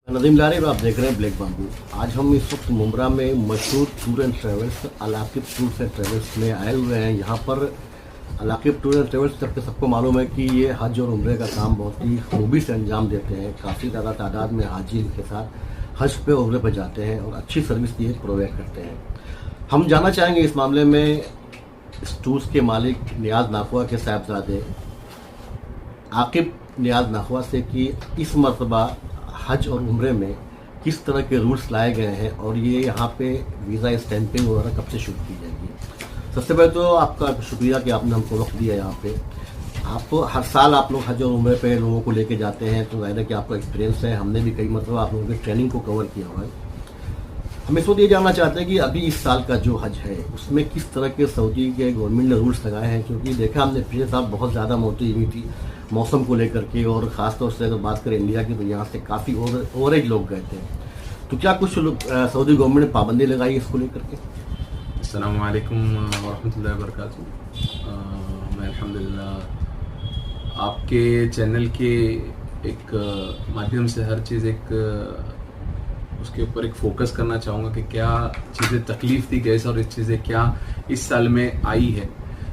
नदीम लारी और आप देख रहे हैं ब्लैक बाम्बू। आज हम इस वक्त मुमरा में मशहूर tour and travels Alakib tours and travels में आए हुए हैं। यहाँ पर अलाकिब टूर एंड ट्रेवल्स तक सबको मालूम है कि ये हज और उम्रे का काम बहुत ही खूबी से अंजाम देते हैं। काफ़ी ज़्यादा तादाद में हाजी के साथ हज पे उम्रे पर जाते हैं और अच्छी सर्विस ये प्रोवाइड करते हैं। हम जानना चाहेंगे इस मामले में इस टूर्स के मालिक नियाज नाखवा के साहबजादे आकिब नियाज नाखवा से कि इस मरतबा हज और उम्रे में किस तरह के रूल्स लाए गए हैं और ये यहाँ पे वीज़ा स्टैंपिंग वगैरह कब से शुरू की जाएगी। सबसे पहले तो आपका शुक्रिया कि आपने हमको वक्त दिया। यहाँ पे आप हर साल आप लोग हज और उम्रे पे लोगों को लेके जाते हैं, तो ज़ाहिर है कि आपका एक्सपीरियंस है। हमने भी कई मतलब आप लोगों की ट्रेनिंग को कवर किया हुआ है। हम इस वक्त ये जानना चाहते हैं कि अभी इस साल का जो हज है उसमें किस तरह के सऊदी के गवर्नमेंट ने रूल्स लगाए हैं, क्योंकि देखा हमने पिछले साल बहुत ज़्यादा मौतें हुई थी मौसम को लेकर के, और ख़ास तौर से अगर बात करें इंडिया की तो यहाँ से काफ़ी ओवरेज लोग गए थे। तो क्या कुछ लोग सऊदी गवर्नमेंट ने पाबंदी लगाई इसको लेकर के? अस्सलाम वालेकुम वरहमतुल्लाहि वबरकातुहू। मैं अल्हम्दुलिल्लाह आपके चैनल के एक माध्यम से हर चीज़ उसके ऊपर एक फोकस करना चाहूँगा कि क्या चीज़ें तकलीफ़ थी गैस और इस चीज़ें क्या इस साल में आई है।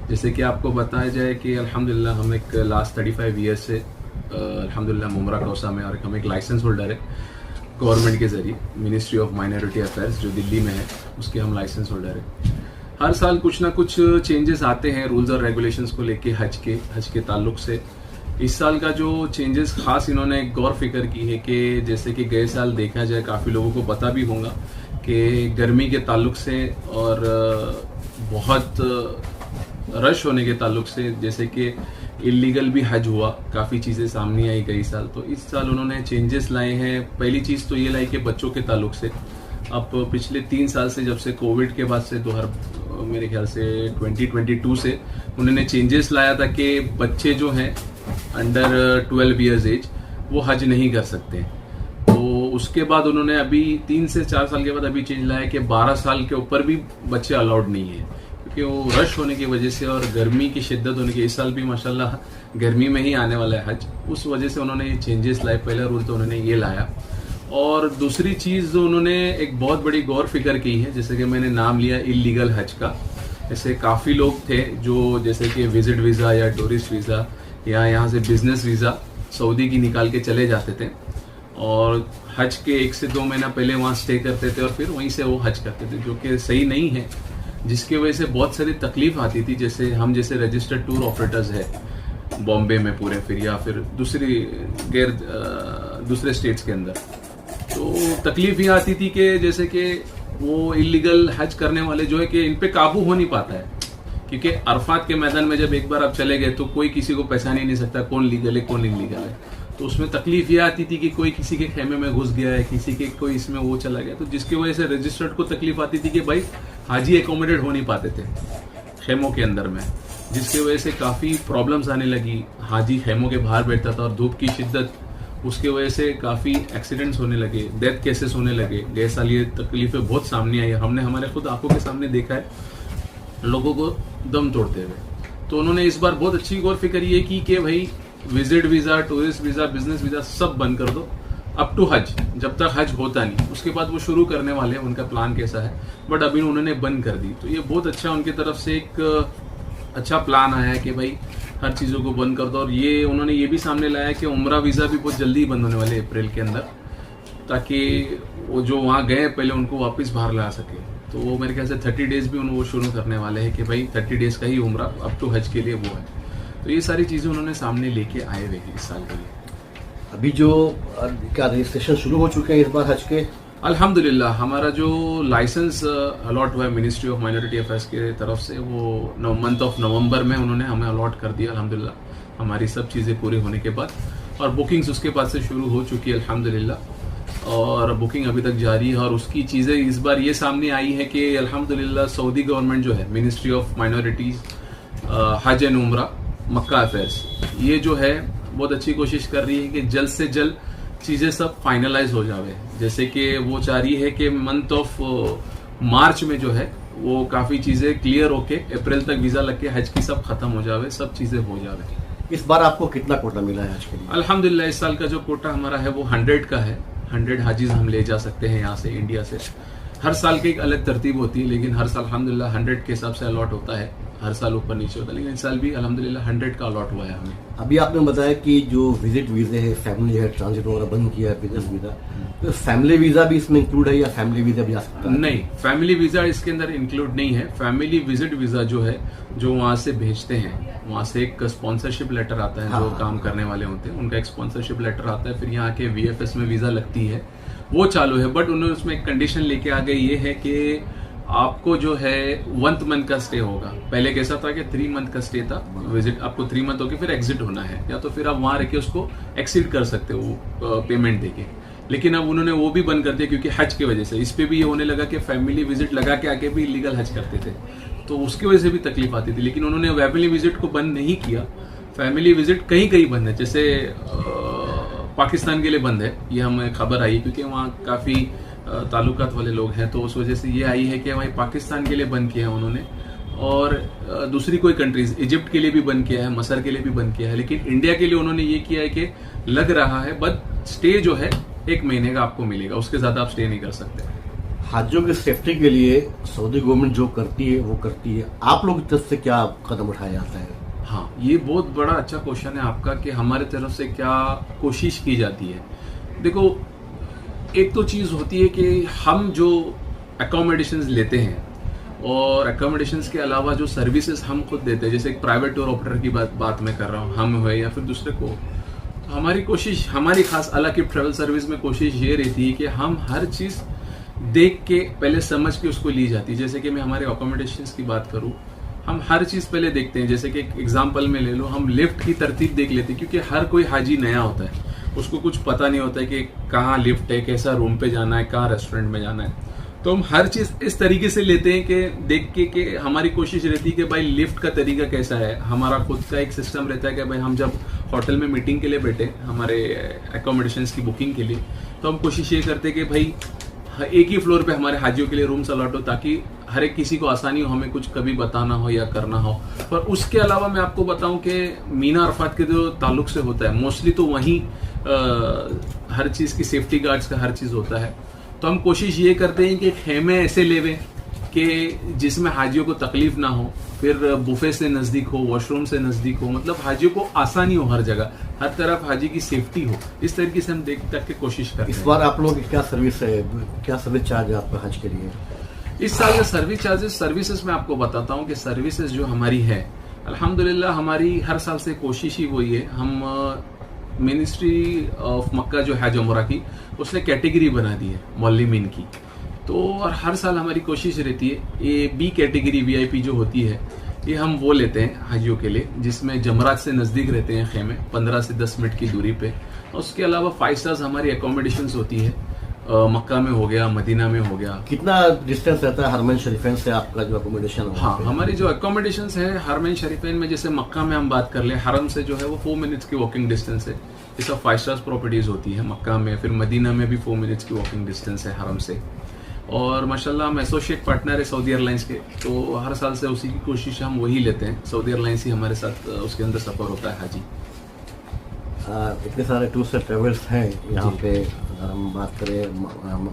जैसे कि आपको बताया जाए कि अल्हम्दुलिल्लाह हम एक लास्ट 35 ईयर्स से अल्हम्दुलिल्लाह मुमरा कौसा में, और हम एक लाइसेंस होल्डर है गवर्नमेंट के ज़रिए, मिनिस्ट्री ऑफ माइनॉरिटी अफेयर्स जो दिल्ली में है उसके हम लाइसेंस होल्डर है। हर साल कुछ ना कुछ चेंजेस आते हैं रूल्स और रेगुलेशंस को लेके हज के ताल्लुक से। इस साल का जो चेंजेस खास इन्होंने गौर फिक्र की है कि जैसे कि गए साल देखा जाए, काफ़ी लोगों को पता भी होगा कि गर्मी के ताल्लुक से और बहुत रश होने के ताल्लुक से जैसे कि इलीगल भी हज हुआ, काफ़ी चीज़ें सामने आई कई साल। तो इस साल उन्होंने चेंजेस लाए हैं। पहली चीज़ तो ये लाई कि बच्चों के ताल्लुक से अब पिछले 3 साल से, जब से कोविड के बाद से मेरे ख्याल से 2022 से उन्होंने चेंजेस लाया था कि बच्चे जो हैं अंडर 12 ईयर्स एज वो हज नहीं कर सकते। तो उसके बाद उन्होंने अभी 3 से 4 साल के बाद अभी चेंज लाया कि 12 साल के ऊपर भी बच्चे अलाउड नहीं है, क्योंकि वो रश होने की वजह से और गर्मी की शिद्दत होने की, इस साल भी माशाल्लाह गर्मी में ही आने वाला है हज, उस वजह से उन्होंने ये चेंजेस लाए। पहला रूल तो उन्होंने ये लाया। और दूसरी चीज़ जो उन्होंने एक बहुत बड़ी गौर फिक्र की है, जैसे कि मैंने नाम लिया इलीगल हज का। ऐसे काफ़ी लोग थे जो जैसे कि विजिट वीज़ा या टूरिस्ट वीज़ा या यहाँ से बिजनेस वीज़ा सऊदी की निकाल के चले जाते थे और हज के 1 से 2 महीना पहले वहाँ स्टे करते थे और फिर वहीं से वो हज करते थे, जो कि सही नहीं है, जिसकी वजह से बहुत सारी तकलीफ आती थी। जैसे हम जैसे रजिस्टर्ड टूर ऑपरेटर्स है बॉम्बे में पूरे, फिर या फिर दूसरे स्टेट्स के अंदर, तो तकलीफ ये आती थी कि जैसे कि वो इलीगल हज करने वाले जो है कि इन पे काबू हो नहीं पाता है, क्योंकि अरफात के मैदान में जब एक बार आप चले गए तो कोई किसी को पहचान ही नहीं सकता कौन लीगल है कौन इलीगल है। तो उसमें तकलीफ ये आती थी कि कोई किसी के खेमे में घुस गया है, किसी के कोई इसमें वो चला गया, तो जिसकी वजह से रजिस्टर्ड को तकलीफ आती थी कि भाई हाजी एकोमोडेट हो नहीं पाते थे खेमों के अंदर में, जिसकी वजह से काफ़ी प्रॉब्लम्स आने लगी। हाजी खेमों के बाहर बैठता था और धूप की शिद्दत, उसके वजह से काफ़ी एक्सीडेंट्स होने लगे, डेथ केसेस होने लगे। गए साल ये तकलीफें बहुत सामने आई, हमने हमारे खुद आंखों के सामने देखा है लोगों को दम तोड़ते हुए। तो उन्होंने इस बार बहुत अच्छी गौर फिक्र ये की कि भाई visit visa, tourist visa, business visa सब बंद कर दो अप टू हज, जब तक हज होता नहीं। उसके बाद वो शुरू करने वाले हैं, उनका प्लान कैसा है, बट अभी उन्होंने बंद कर दी। तो ये बहुत अच्छा उनकी तरफ से एक अच्छा प्लान आया है कि भाई हर चीज़ों को बंद कर दो। और ये उन्होंने ये भी सामने लाया कि उम्रा वीज़ा भी बहुत जल्दी बंद होने वाले अप्रैल के अंदर, ताकि वो जो वहाँ गए पहले उनको वापस बाहर ला सके। तो वो मेरे ख्याल से 30 डेज़ भी वो शुरू करने वाले हैं कि भाई 30 डेज़ का ही उम्रा अप टू हज के लिए वो है। तो ये सारी चीज़ें उन्होंने सामने लेके आए हुए इस साल के लिए। अभी जो क्या रजिस्ट्रेशन शुरू हो चुके हैं इस बार हज के? अल्हम्दुलिल्लाह हमारा जो लाइसेंस अलॉट हुआ है मिनिस्ट्री ऑफ माइनॉरिटी अफेयर्स की तरफ से, वो मंथ ऑफ नवंबर में उन्होंने हमें अलॉट कर दिया अल्हम्दुलिल्लाह, हमारी सब चीज़ें पूरी होने के बाद। और बुकिंग्स उसके बाद से शुरू हो चुकी है अल्हम्दुलिल्लाह, और बुकिंग अभी तक जारी है। और उसकी चीज़ें इस बार ये सामने आई है कि अल्हम्दुलिल्लाह सऊदी गवर्नमेंट जो है मिनिस्ट्री ऑफ माइनॉरिटीज़ हज एंड उम्रा मक्का अफेयर्स, ये जो है बहुत अच्छी कोशिश कर रही है कि जल्द से जल्द चीज़ें सब फाइनलाइज हो जावे। जैसे कि वो चाह रही है कि मंथ ऑफ मार्च में जो है वो काफ़ी चीज़ें क्लियर होके अप्रैल तक वीज़ा लग के हज की सब खत्म हो जावे, सब चीज़ें हो जावे। इस बार आपको कितना कोटा मिला है आज के लिए? अल्हम्दुलिल्लाह इस साल का जो कोटा हमारा है वो 100 का है। 100 हाजीज हम ले जा सकते हैं यहाँ से, इंडिया से। हर साल की एक अलग तरतीब होती है, लेकिन हर साल अल्हम्दुलिल्लाह 100 के हिसाब से अलॉट होता है। हर साल ऊपर नीचे होता है, लेकिन इस साल भी अल्हम्दुलिल्लाह 100 का अलॉट हुआ है हमें। अभी आपने बताया कि जो विजिट वीजे है, फैमिली है, ट्रांजिट वगैरह बंद किया है, बिजनेस वीजा, तो फैमिली वीजा भी इसमें इंक्लूड है या फैमिली वीजा भी आ सकता है? नहीं, फैमिली वीजा इसके अंदर इंक्लूड नहीं है। फैमिली विजिट वीजा जो है, जो वहां से भेजते हैं, वहां से एक स्पॉन्सरशिप लेटर आता है। जो काम करने वाले होते हैं उनका एक स्पॉन्सरशिप लेटर आता है, फिर यहाँ के VFS में वीजा लगती है, वो चालू है। बट उन्होंने उसमें एक कंडीशन लेके आ गए, ये है कि आपको जो है 1 मंथ का स्टे होगा। पहले कैसा था कि 3 मंथ का स्टे था, विजिट आपको 3 मंथ होके फिर एग्जिट होना है, या तो फिर आप वहां रह के उसको एक्सीड कर सकते हो पेमेंट देके। लेकिन अब उन्होंने वो भी बंद कर दिया, क्योंकि हज की वजह से। इस पे भी ये होने लगा कि फैमिली विजिट लगा के आके भी इलीगल हज करते थे, तो उसकी वजह से भी तकलीफ आती थी। लेकिन उन्होंने फैमिली विजिट को बंद नहीं किया। फैमिली विजिट कहीं कहीं बंद है, जैसे पाकिस्तान के लिए बंद है, ये हमें खबर आई, क्योंकि वहाँ काफी ताल्लुकात वाले लोग हैं, तो उस वजह से ये आई है कि भाई पाकिस्तान के लिए बंद किया है उन्होंने। और दूसरी कोई कंट्रीज, इजिप्ट के लिए भी बंद किया है, मसर के लिए भी बंद किया है। लेकिन इंडिया के लिए उन्होंने ये किया है कि लग रहा है, बट स्टे जो है 1 महीने का आपको मिलेगा, उसके साथ आप स्टे नहीं कर सकते। हाजियों की सेफ्टी के लिए सऊदी गवर्नमेंट जो करती है वो करती है, आप लोग की तरफ से क्या कदम उठाया जाता है? हाँ, ये बहुत बड़ा अच्छा क्वेश्चन है आपका कि हमारे तरफ से क्या कोशिश की जाती है। देखो, एक तो चीज होती है कि हम जो अकोमोडेशंस लेते हैं, और अकोमोडेशंस के अलावा जो सर्विसेज हम खुद देते हैं, जैसे एक प्राइवेट टूर ऑपरेटर की बात मैं कर रहा हूँ, हम हुए या फिर दूसरे को, तो हमारी कोशिश, हमारी खास अलाकिब ट्रैवल सर्विस में कोशिश ये रहती है कि हम हर चीज देख के पहले समझ के उसको ली जाती है। जैसे कि मैं हमारे अकोमोडेशंस की बात करूँ, हम हर चीज पहले देखते हैं। जैसे कि एक एग्जाम्पल में ले लो, हम लिफ्ट की तरतीब देख लेते हैं, क्योंकि हर कोई हाजी नया होता है, उसको कुछ पता नहीं होता है कि कहाँ लिफ्ट है, कैसा रूम पे जाना है, कहाँ रेस्टोरेंट में जाना है। तो हम हर चीज इस तरीके से लेते हैं कि देख के कि हमारी कोशिश रहती है कि भाई लिफ्ट का तरीका कैसा है। हमारा खुद का एक सिस्टम रहता है कि भाई हम जब होटल में मीटिंग के लिए बैठे, हमारे एकोमोडेशंस की बुकिंग के लिए, तो हम कोशिश ये करते हैं कि भाई एक ही फ्लोर पे हमारे हाजियों के लिए रूम्स अलॉट हो, ताकि हर एक किसी को आसानी हो, हमें कुछ कभी बताना हो या करना हो। पर उसके अलावा मैं आपको बताऊं कि मीना अरफात के जो ताल्लुक से होता है, मोस्टली तो वहीं हर चीज की सेफ्टी गार्ड्स का हर चीज होता है। तो हम कोशिश ये करते हैं कि खेमे ऐसे लेवे कि जिसमें हाजियों को तकलीफ ना हो, फिर बुफे से नजदीक हो, वॉशरूम से नजदीक हो, मतलब हाजियों को आसानी हो, हर जगह हर तरफ हाजी की सेफ्टी हो। इस तरीके से हम देख तक के कोशिश करते हैं। इस बार आप लोगों की क्या सर्विस है, क्या सर्विस चार्ज है आपका हज के लिए? इस साल का सर्विसेज मैं आपको बताता हूँ कि सर्विसेज जो हमारी है, अल्हम्दुलिल्लाह हमारी हर साल से कोशिश ही वही है। हम मिनिस्ट्री ऑफ मक्का जो हज उमरा की, उसने कैटेगरी बना दी है मौल्लिमीन की, तो और हर साल हमारी कोशिश रहती है ये बी कैटेगरी VIP जो होती है, ये हम वो लेते हैं हाजियों के लिए, जिसमें जमरात से नज़दीक रहते हैं खेमे, 15 से 10 मिनट की दूरी पे। और उसके अलावा 5 स्टार्स हमारी एकोमोडेशंस होती है, मक्का में हो गया, मदीना में हो गया। कितना डिस्टेंस रहता है हरमैन शरीफैन से आपका जो अकोमोडेशन? हाँ, हमारी जो अकोमोडेशंस है हरमैन शरीफैन में, जैसे मक्का में हम बात कर ले, हरम से जो है वो 4 मिनट्स की वॉकिंग डिस्टेंस है। ये सब 5 स्टार्स प्रॉपर्टीज होती है मक्का में। फिर मदीना में भी 4 मिनट्स की वॉकिंग डिस्टेंस है हरम से। और माशाल्लाह हम एसोसिएट पार्टनर है सऊदी एयरलाइंस के, तो हर साल से उसी की कोशिश हम वही लेते हैं। सऊदी एयरलाइंस ही हमारे साथ उसके अंदर सफर होता है हाजी। इतने सारे टूर्स एंड ट्रेवल्स हैं यहाँ पे, अगर हम बात करें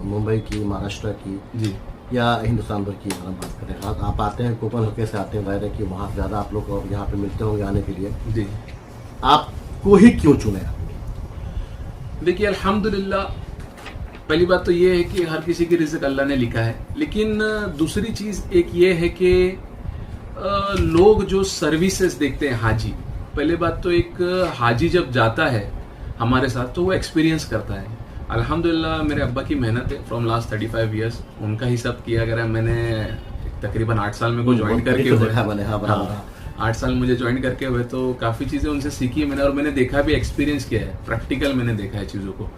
मुंबई की, महाराष्ट्र की जी, या हिंदुस्तान भर की अगर हम बात करें, आप आते हैं कोपन होके से आते हैं, वायदा कि वहाँ ज़्यादा आप लोग यहाँ पे मिलते होंगे आने के लिए, जी। आपको ही क्यों चुने? देखिए, अल्हम्दुलिल्लाह पहली बात तो ये है कि हर किसी की रिज़्क अल्लाह ने लिखा है, लेकिन दूसरी चीज़ एक ये है कि लोग जो सर्विसेज देखते हैं हाजी, पहले बात तो एक हाजी जब जाता है हमारे साथ तो वो एक्सपीरियंस करता है। अल्हम्दुलिल्लाह मेरे अब्बा की मेहनत है फ्रॉम लास्ट 35 ईयर्स, उनका ही सब किया गया। मैंने तकरीबन 8 साल में को ज्वाइन करके हुए, 8 साल मुझे ज्वाइन करके हुए, तो काफ़ी चीज़ें उनसे सीखी है मैंने, और मैंने देखा भी, एक्सपीरियंस किया है, प्रैक्टिकल मैंने देखा है चीज़ों को।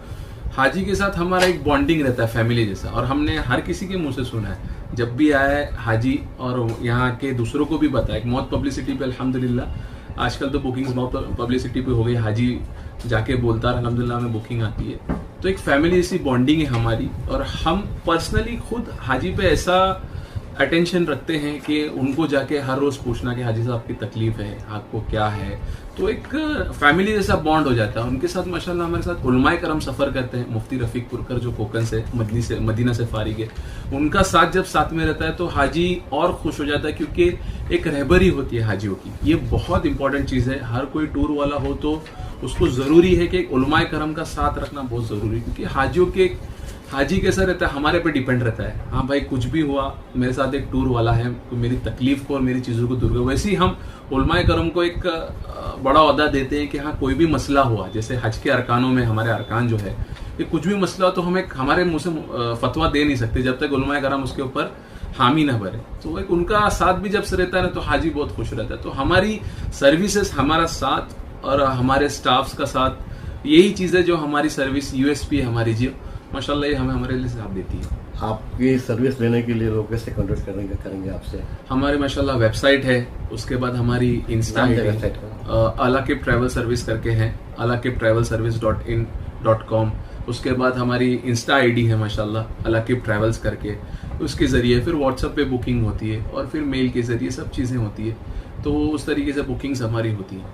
हाजी के साथ हमारा एक बॉन्डिंग रहता है फैमिली जैसा, और हमने हर किसी के मुंह से सुना है जब भी आया है हाजी, और यहाँ के दूसरों को भी बताया। एक मौत पब्लिसिटी पे अल्हम्दुलिल्लाह आजकल तो बुकिंग्स मौत पब्लिसिटी पे हो गई, हाजी जाके बोलता है अल्हम्दुलिल्लाह में बुकिंग आती है। तो एक फैमिली जैसी बॉन्डिंग है हमारी, और हम पर्सनली खुद हाजी पे ऐसा अटेंशन रखते हैं कि उनको जाके हर रोज़ पूछना कि हाजी साहब आपकी तकलीफ़ है, आपको क्या है, तो एक फैमिली जैसा बॉन्ड हो जाता है उनके साथ। माशाल्लाह हमारे साथ उलमाए करम सफ़र करते हैं। मुफ्ती रफ़ीक पुरकर जो कोकन से मदीना से फारिग है, उनका साथ जब साथ में रहता है तो हाजी और खुश हो जाता है, क्योंकि एक रहबरी होती है हाजियों की। ये बहुत इंपॉर्टेंट चीज़ है। हर कोई टूर वाला हो तो उसको ज़रूरी है कि उलमाए करम का साथ रखना बहुत ज़रूरी है, क्योंकि हाजियों के हाजी कैसा रहता है, हमारे पे डिपेंड रहता है। हाँ भाई, कुछ भी हुआ, मेरे साथ एक टूर वाला है, तो मेरी तकलीफ को और मेरी चीज़ों को दूर कर। वैसे ही हम उलमाए करम को एक बड़ा ओहदा देते हैं कि हाँ कोई भी मसला हुआ, जैसे हज के अरकानों में हमारे अरकान जो है, कि कुछ भी मसला हो तो हम एक हमारे मुंह से फतवा दे नहीं सकते जब तक उलमाए करम उसके ऊपर हामी ना भरे। तो एक उनका साथ भी जब से रहता है ना, तो हाजी बहुत खुश रहता है। तो हमारी सर्विसेज, हमारा साथ और हमारे स्टाफ्स का साथ, यही चीज़ है जो हमारी सर्विस यूएसपी है हमारी जी। माशाल्लाह ये हमें हमारे लिए साथ देती है। आपकी सर्विस लेने के लिए लोग कैसे कॉन्टेक्ट करेंगे आपसे? हमारी माशाल्लाह वेबसाइट है, उसके बाद हमारी इंस्टा नाम है आईडी वेबसाइट का? अलाकिब ट्रैवल सर्विस करके है, alakibtravelservice.in.com। उसके बाद हमारी इंस्टा आईडी है माशाल्लाह अलाकिब ट्रैवल्स करके। उसके ज़रिए फिर व्हाट्सएप पे बुकिंग होती है और फिर मेल के ज़रिए सब चीज़ें होती है। तो उस तरीके से बुकिंग्स हमारी होती हैं।